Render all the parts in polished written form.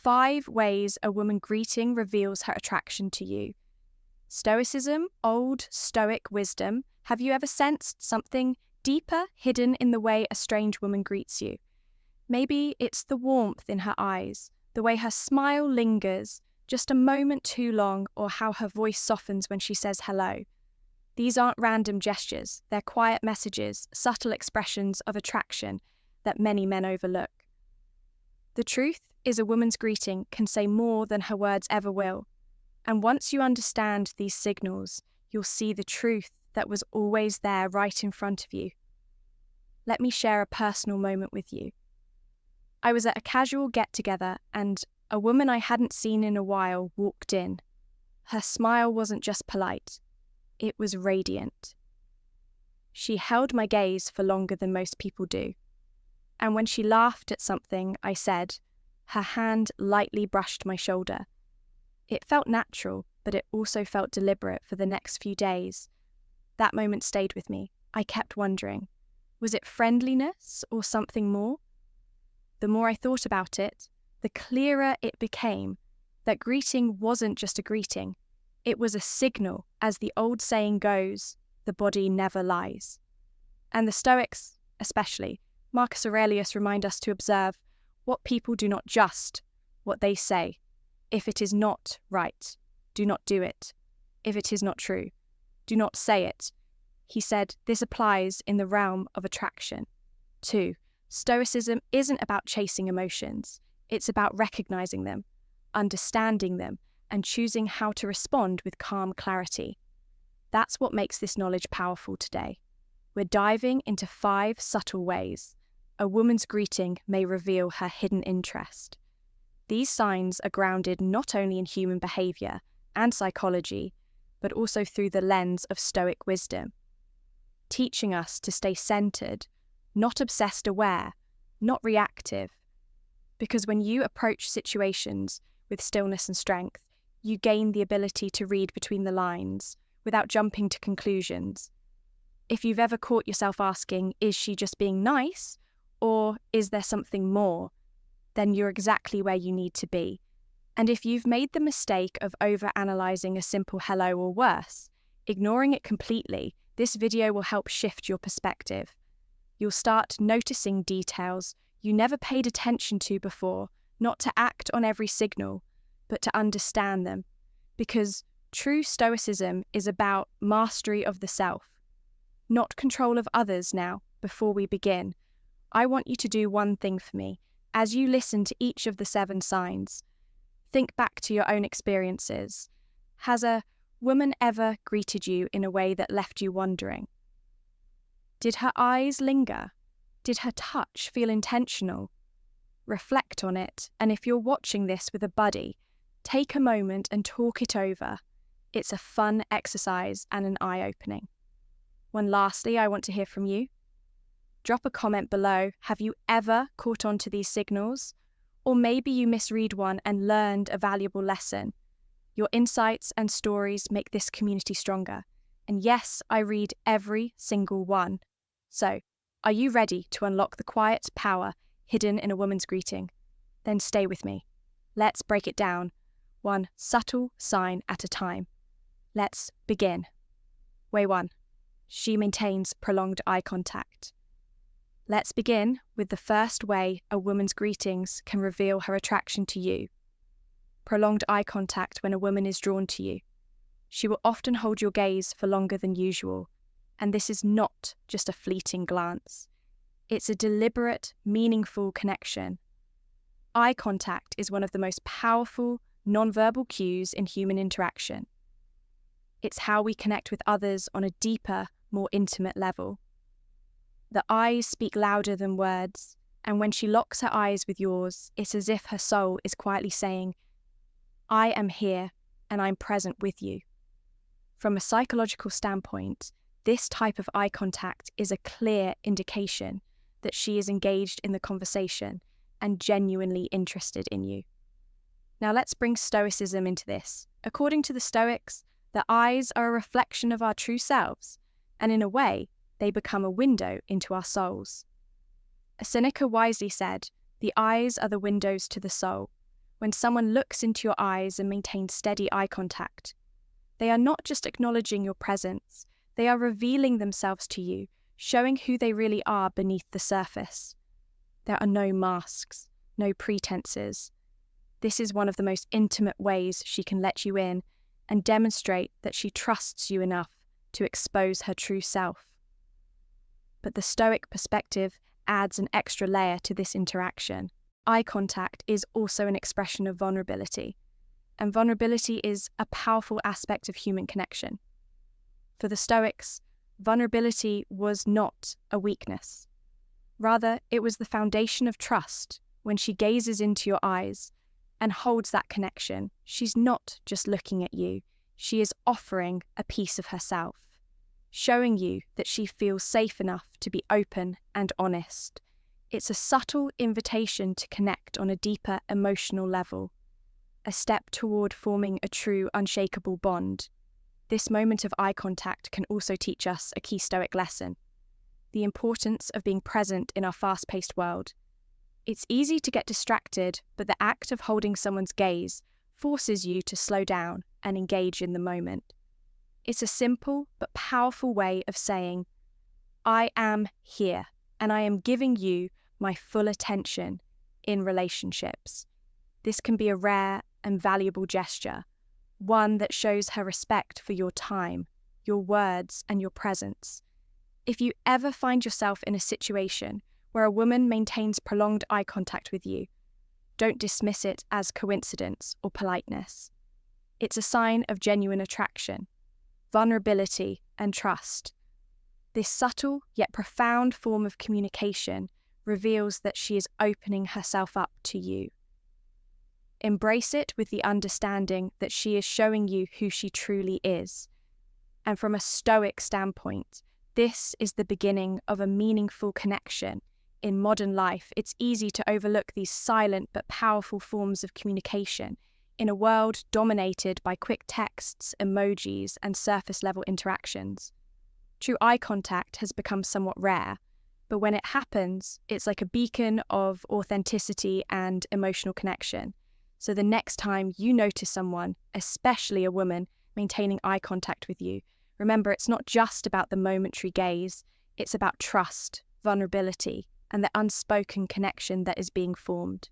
5 ways a woman greeting reveals her attraction to you. Stoicism, old Stoic wisdom. Have you ever sensed something deeper hidden in the way a strange woman greets you? Maybe it's the warmth in her eyes, the way her smile lingers just a moment too long, or how her voice softens when she says hello. These aren't random gestures, they're quiet messages, subtle expressions of attraction that many men overlook. The truth is, a woman's greeting can say more than her words ever will. And once you understand these signals, you'll see the truth that was always there right in front of you. Let me share a personal moment with you. I was at a casual get-together and a woman I hadn't seen in a while walked in. Her smile wasn't just polite, it was radiant. She held my gaze for longer than most people do. And when she laughed at something I said, her hand lightly brushed my shoulder. It felt natural, but it also felt deliberate for the next few days. That moment stayed with me. I kept wondering, was it friendliness or something more? The more I thought about it, the clearer it became that greeting wasn't just a greeting. It was a signal. As the old saying goes, the body never lies. And the Stoics, especially, Marcus Aurelius, remind us to observe what people do, not just what they say. If it is not right, do not do it. If it is not true, do not say it. He said this applies in the realm of attraction. 2. Stoicism isn't about chasing emotions. It's about recognizing them, understanding them, and choosing how to respond with calm clarity. That's what makes this knowledge powerful today. We're diving into 5 subtle ways a woman's greeting may reveal her hidden interest. These signs are grounded not only in human behavior and psychology, but also through the lens of Stoic wisdom, teaching us to stay centered, not obsessed aware, not reactive. Because when you approach situations with stillness and strength, you gain the ability to read between the lines without jumping to conclusions. If you've ever caught yourself asking, is she just being nice, or is there something more, then you're exactly where you need to be. And if you've made the mistake of overanalyzing a simple hello or worse, ignoring it completely, this video will help shift your perspective. You'll start noticing details you never paid attention to before, not to act on every signal, but to understand them. Because true Stoicism is about mastery of the self, not control of others. Now, before we begin, I want you to do one thing for me. As you listen to each of the 7 signs, think back to your own experiences. Has a woman ever greeted you in a way that left you wondering? Did her eyes linger? Did her touch feel intentional? Reflect on it, and if you're watching this with a buddy, take a moment and talk it over. It's a fun exercise and an eye-opening. Lastly, I want to hear from you. Drop a comment below. Have you ever caught on to these signals? Or maybe you misread one and learned a valuable lesson. Your insights and stories make this community stronger. And yes, I read every single one. So, are you ready to unlock the quiet power hidden in a woman's greeting? Then stay with me. Let's break it down, one subtle sign at a time. Let's begin. Way 1. She maintains prolonged eye contact. Let's begin with the first way a woman's greetings can reveal her attraction to you. Prolonged eye contact when a woman is drawn to you. She will often hold your gaze for longer than usual, and this is not just a fleeting glance. It's a deliberate, meaningful connection. Eye contact is one of the most powerful, non-verbal cues in human interaction. It's how we connect with others on a deeper, more intimate level. The eyes speak louder than words, and when she locks her eyes with yours, it's as if her soul is quietly saying, I am here and I'm present with you. From a psychological standpoint, this type of eye contact is a clear indication that she is engaged in the conversation and genuinely interested in you. Now let's bring Stoicism into this. According to the Stoics, the eyes are a reflection of our true selves, and in a way, they become a window into our souls. Seneca wisely said, the eyes are the windows to the soul. When someone looks into your eyes and maintains steady eye contact, they are not just acknowledging your presence, they are revealing themselves to you, showing who they really are beneath the surface. There are no masks, no pretenses. This is one of the most intimate ways she can let you in and demonstrate that she trusts you enough to expose her true self. But the Stoic perspective adds an extra layer to this interaction. Eye contact is also an expression of vulnerability, and vulnerability is a powerful aspect of human connection. For the Stoics, vulnerability was not a weakness. Rather, it was the foundation of trust. When she gazes into your eyes and holds that connection, she's not just looking at you, she is offering a piece of herself, showing you that she feels safe enough to be open and honest. It's a subtle invitation to connect on a deeper emotional level, a step toward forming a true, unshakable bond. This moment of eye contact can also teach us a key Stoic lesson: the importance of being present in our fast-paced world. It's easy to get distracted, but the act of holding someone's gaze forces you to slow down and engage in the moment. It's a simple but powerful way of saying, I am here, and I am giving you my full attention in relationships. This can be a rare and valuable gesture, one that shows her respect for your time, your words, and your presence. If you ever find yourself in a situation where a woman maintains prolonged eye contact with you, don't dismiss it as coincidence or politeness. It's a sign of genuine attraction, vulnerability, and trust. This subtle yet profound form of communication reveals that she is opening herself up to you. Embrace it with the understanding that she is showing you who she truly is. And from a Stoic standpoint, this is the beginning of a meaningful connection. In modern life, it's easy to overlook these silent but powerful forms of communication in a world dominated by quick texts, emojis, and surface-level interactions. True eye contact has become somewhat rare, but when it happens, it's like a beacon of authenticity and emotional connection. So the next time you notice someone, especially a woman, maintaining eye contact with you, remember it's not just about the momentary gaze, it's about trust, vulnerability, and the unspoken connection that is being formed.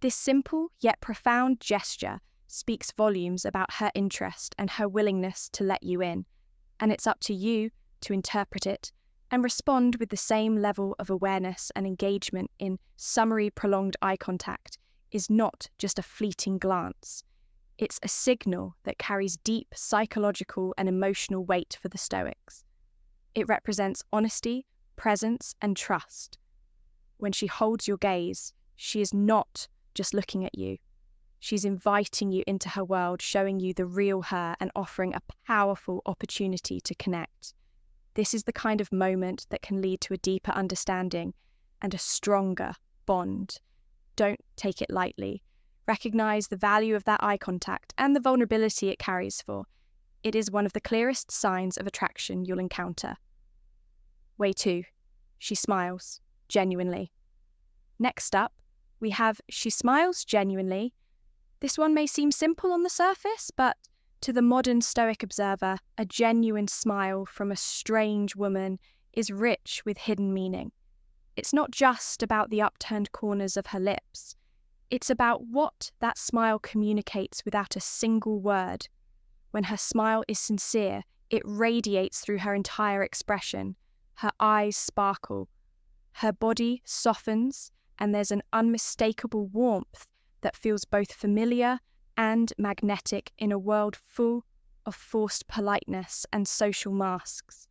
This simple yet profound gesture speaks volumes about her interest and her willingness to let you in, and it's up to you to interpret it and respond with the same level of awareness and engagement. In summary, prolonged eye contact is not just a fleeting glance. It's a signal that carries deep psychological and emotional weight for the Stoics. It represents honesty, presence, and trust. When she holds your gaze, she is not just looking at you. She's inviting you into her world, showing you the real her and offering a powerful opportunity to connect. This is the kind of moment that can lead to a deeper understanding and a stronger bond. Don't take it lightly. Recognize the value of that eye contact and the vulnerability it carries, for it is one of the clearest signs of attraction you'll encounter. Way 2. She smiles, genuinely. Next up, we have she smiles genuinely. This one may seem simple on the surface, but to the modern Stoic observer, a genuine smile from a strange woman is rich with hidden meaning. It's not just about the upturned corners of her lips. It's about what that smile communicates without a single word. When her smile is sincere, it radiates through her entire expression. Her eyes sparkle, her body softens, and there's an unmistakable warmth that feels both familiar and magnetic in a world full of forced politeness and social masks.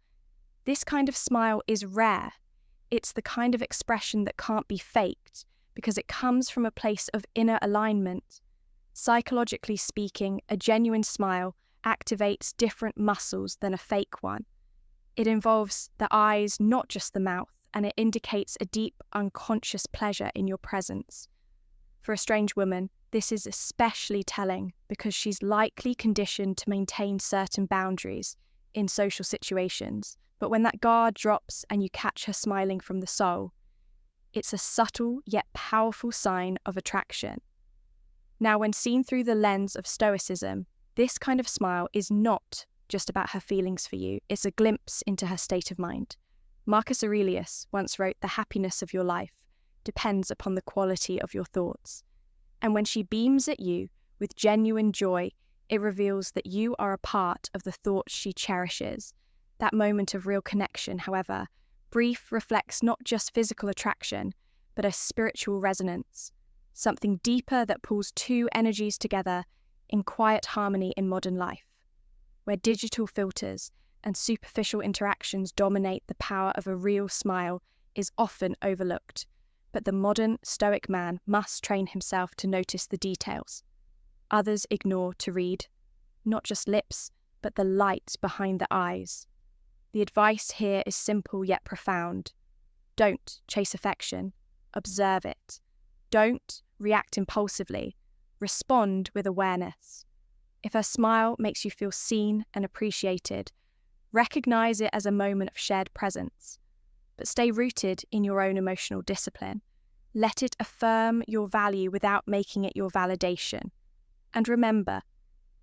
This kind of smile is rare. It's the kind of expression that can't be faked because it comes from a place of inner alignment. Psychologically speaking, a genuine smile activates different muscles than a fake one. It involves the eyes, not just the mouth, and it indicates a deep, unconscious pleasure in your presence. For a strange woman, this is especially telling because she's likely conditioned to maintain certain boundaries in social situations. But when that guard drops and you catch her smiling from the soul, it's a subtle yet powerful sign of attraction. Now, when seen through the lens of Stoicism, this kind of smile is not just about her feelings for you, it's a glimpse into her state of mind. Marcus Aurelius once wrote, "The happiness of your life depends upon the quality of your thoughts." And when she beams at you with genuine joy, it reveals that you are a part of the thoughts she cherishes. That moment of real connection, however, brief, reflects not just physical attraction, but a spiritual resonance, something deeper that pulls two energies together in quiet harmony in modern life, where digital filters and superficial interactions dominate. The power of a real smile is often overlooked, but the modern Stoic man must train himself to notice the details others ignore to read, not just lips, but the light behind the eyes. The advice here is simple yet profound. Don't chase affection, observe it. Don't react impulsively, respond with awareness. If her smile makes you feel seen and appreciated, recognize it as a moment of shared presence, but stay rooted in your own emotional discipline. Let it affirm your value without making it your validation. And remember,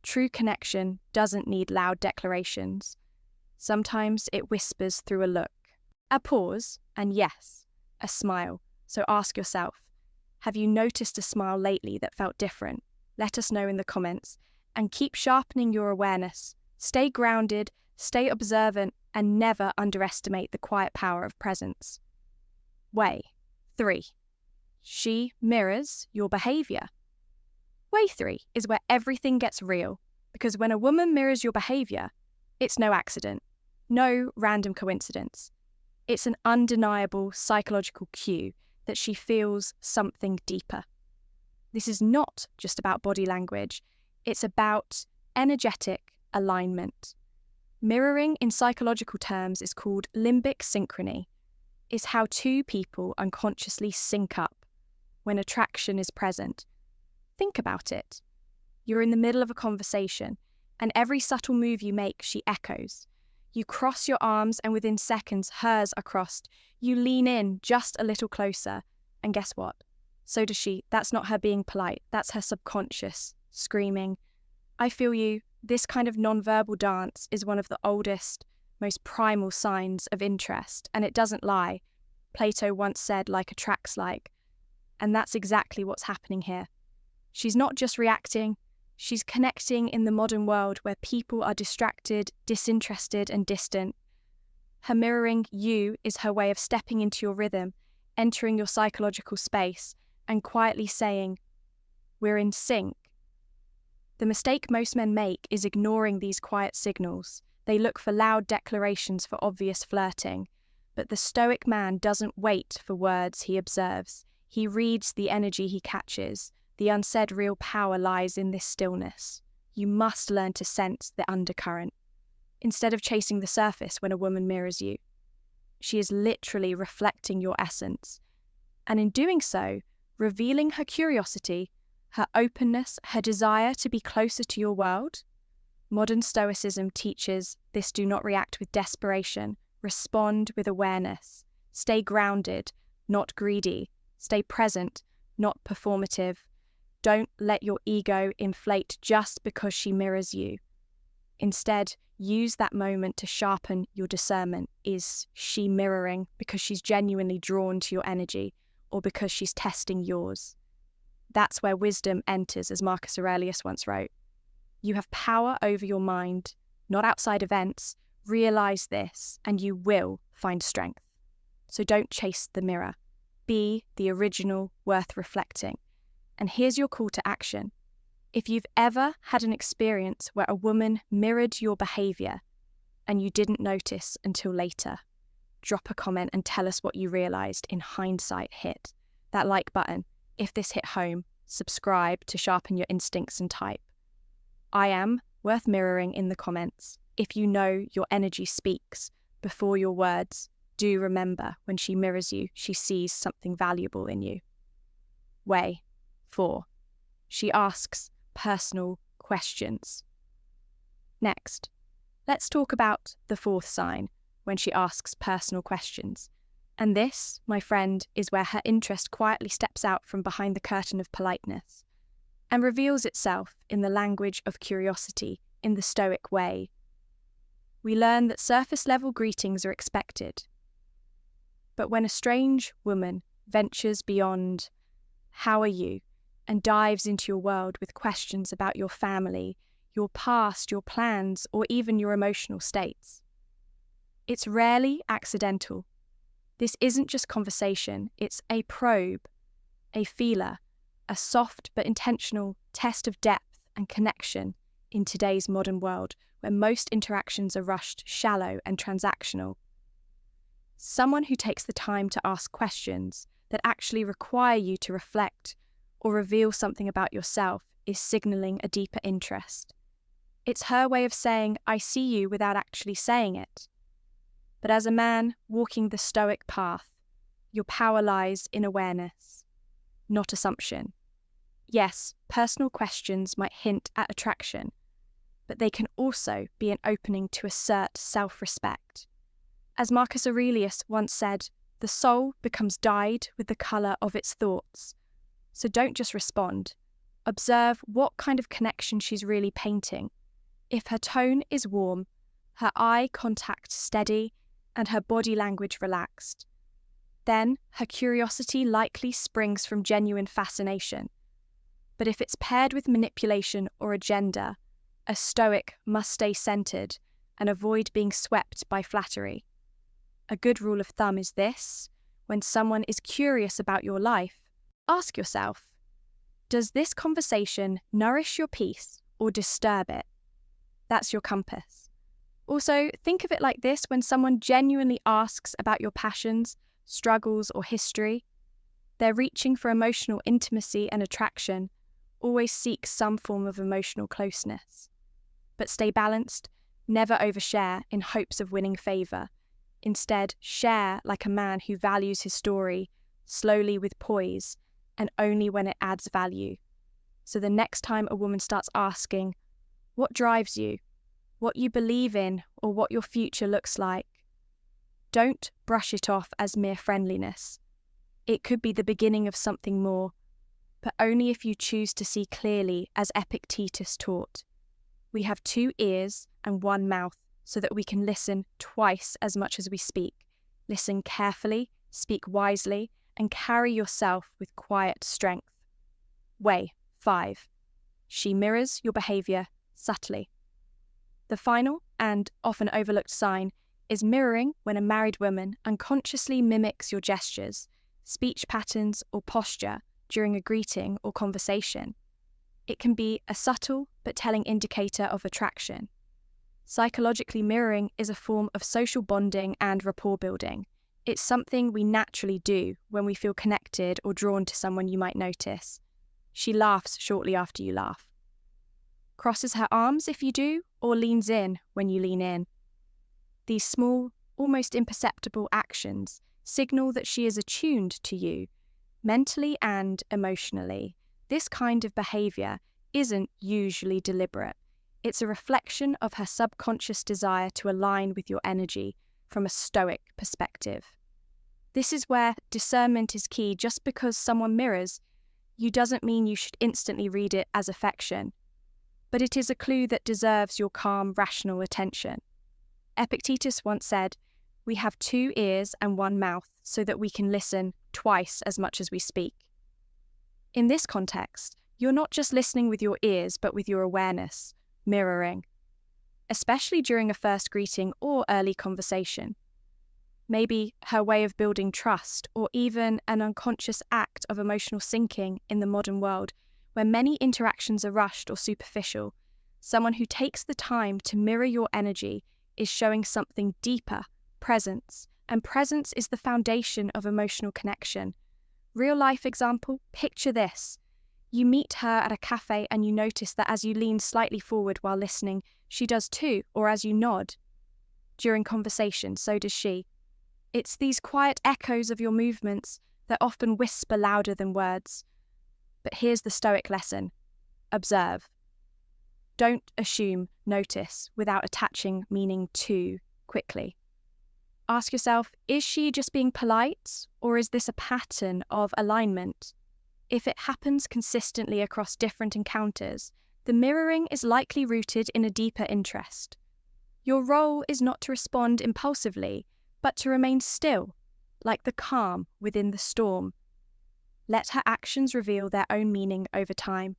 true connection doesn't need loud declarations. Sometimes it whispers through a look, a pause, and yes, a smile. So ask yourself, have you noticed a smile lately that felt different? Let us know in the comments, and keep sharpening your awareness. Stay grounded, stay observant, and never underestimate the quiet power of presence. Way 3. She mirrors your behavior. Way 3 is where everything gets real, because when a woman mirrors your behavior, it's no accident, no random coincidence. It's an undeniable psychological cue that she feels something deeper. This is not just about body language, it's about energetic alignment. Mirroring in psychological terms is called limbic synchrony. It's how two people unconsciously sync up when attraction is present. Think about it. You're in the middle of a conversation, and every subtle move you make, she echoes. You cross your arms, and within seconds, hers are crossed. You lean in just a little closer, and guess what? So does she. That's not her being polite. That's her subconscious, screaming, "I feel you." This kind of nonverbal dance is one of the oldest, most primal signs of interest, and it doesn't lie. Plato once said, "Like attracts like," and that's exactly what's happening here. She's not just reacting, she's connecting in the modern world where people are distracted, disinterested, and distant. Her mirroring you is her way of stepping into your rhythm, entering your psychological space, and quietly saying, "We're in sync." The mistake most men make is ignoring these quiet signals. They look for loud declarations for obvious flirting. But the Stoic man doesn't wait for words he observes. He reads the energy he catches. The unsaid real power lies in this stillness. You must learn to sense the undercurrent, instead of chasing the surface when a woman mirrors you. She is literally reflecting your essence, and in doing so, revealing her curiosity, her openness, her desire to be closer to your world. Modern Stoicism teaches this: do not react with desperation, respond with awareness, stay grounded, not greedy, stay present, not performative. Don't let your ego inflate just because she mirrors you. Instead, use that moment to sharpen your discernment. Is she mirroring because she's genuinely drawn to your energy, or because she's testing yours? That's where wisdom enters, as Marcus Aurelius once wrote. You have power over your mind, not outside events. Realize this, and you will find strength. So don't chase the mirror. Be the original worth reflecting. And here's your call to action. If you've ever had an experience where a woman mirrored your behavior and you didn't notice until later, drop a comment and tell us what you realized in hindsight. Hit that like button if this hit home. Subscribe to sharpen your instincts and type "I am worth mirroring" in the comments. If you know your energy speaks before your words, do remember, when she mirrors you, she sees something valuable in you. Way 4. She asks personal questions. Next, let's talk about the fourth sign when she asks personal questions. And this, my friend, is where her interest quietly steps out from behind the curtain of politeness. and reveals itself in the language of curiosity in the Stoic way. We learn that surface-level greetings are expected. But when a strange woman ventures beyond "how are you?" and dives into your world with questions about your family, your past, your plans, or even your emotional states, it's rarely accidental. This isn't just conversation, it's a probe, a feeler, a soft but intentional test of depth and connection in today's modern world where most interactions are rushed, shallow, and transactional. Someone who takes the time to ask questions that actually require you to reflect or reveal something about yourself is signaling a deeper interest. It's her way of saying, "I see you," without actually saying it. But as a man walking the Stoic path, your power lies in awareness, not assumption. Yes, personal questions might hint at attraction, but they can also be an opening to assert self-respect. As Marcus Aurelius once said, the soul becomes dyed with the colour of its thoughts. So don't just respond. Observe what kind of connection she's really painting. If her tone is warm, her eye contact steady, and her body language relaxed, then her curiosity likely springs from genuine fascination. But if it's paired with manipulation or agenda, a Stoic must stay centered and avoid being swept by flattery. A good rule of thumb is this: when someone is curious about your life, ask yourself, does this conversation nourish your peace or disturb it? That's your compass. Also, think of it like this: when someone genuinely asks about your passions, struggles, or history, they're reaching for emotional intimacy, and attraction always seeks some form of emotional closeness. But stay balanced, never overshare in hopes of winning favour. Instead, share like a man who values his story, slowly with poise, and only when it adds value. So the next time a woman starts asking what drives you, what you believe in, or what your future looks like, don't brush it off as mere friendliness. It could be the beginning of something more, but only if you choose to see clearly, as Epictetus taught. We have 2 ears and 1 mouth, so that we can listen twice as much as we speak. Listen carefully, speak wisely, and carry yourself with quiet strength. Way 5. She mirrors your behaviour subtly. The final and often overlooked sign is mirroring, when a married woman unconsciously mimics your gestures, speech patterns, or posture during a greeting or conversation. It can be a subtle but telling indicator of attraction. Psychologically, mirroring is a form of social bonding and rapport building. It's something we naturally do when we feel connected or drawn to someone you might notice. She laughs shortly after you laugh, crosses her arms if you do, or leans in when you lean in. These small, almost imperceptible actions signal that she is attuned to you, mentally and emotionally. This kind of behaviour isn't usually deliberate. It's a reflection of her subconscious desire to align with your energy from a Stoic perspective. This is where discernment is key. Just because someone mirrors you doesn't mean you should instantly read it as affection, but it is a clue that deserves your calm, rational attention. Epictetus once said, "We have 2 ears and 1 mouth, so that we can listen twice as much as we speak." In this context, you're not just listening with your ears, but with your awareness, mirroring, especially during a first greeting or early conversation. Maybe her way of building trust, or even an unconscious act of emotional syncing in the modern world, where many interactions are rushed or superficial. Someone who takes the time to mirror your energy is showing something deeper, presence, and presence is the foundation of emotional connection. Real life example, picture this. You meet her at a cafe and you notice that as you lean slightly forward while listening, she does too, or as you nod during conversation, so does she. It's these quiet echoes of your movements that often whisper louder than words. But here's the Stoic lesson: observe. Don't assume, notice, without attaching meaning too quickly. Ask yourself, is she just being polite, or is this a pattern of alignment? If it happens consistently across different encounters, the mirroring is likely rooted in a deeper interest. Your role is not to respond impulsively, but to remain still, like the calm within the storm. Let her actions reveal their own meaning over time.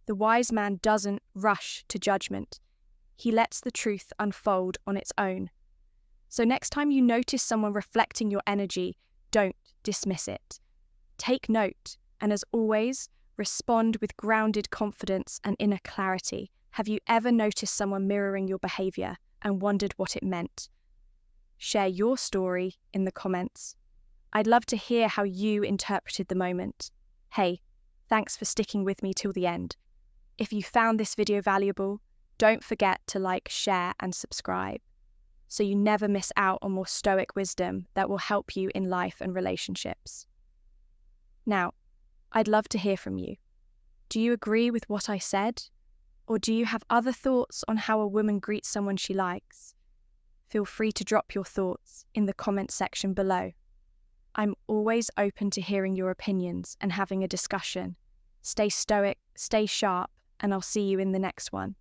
The wise man doesn't rush to judgment. He lets the truth unfold on its own. So next time you notice someone reflecting your energy, don't dismiss it. Take note, and as always, respond with grounded confidence and inner clarity. Have you ever noticed someone mirroring your behavior and wondered what it meant? Share your story in the comments. I'd love to hear how you interpreted the moment. Hey, thanks for sticking with me till the end. If you found this video valuable, don't forget to like, share, and subscribe, so you never miss out on more Stoic wisdom that will help you in life and relationships. Now, I'd love to hear from you. Do you agree with what I said? Or do you have other thoughts on how a woman greets someone she likes? Feel free to drop your thoughts in the comment section below. I'm always open to hearing your opinions and having a discussion. Stay stoic, stay sharp, and I'll see you in the next one.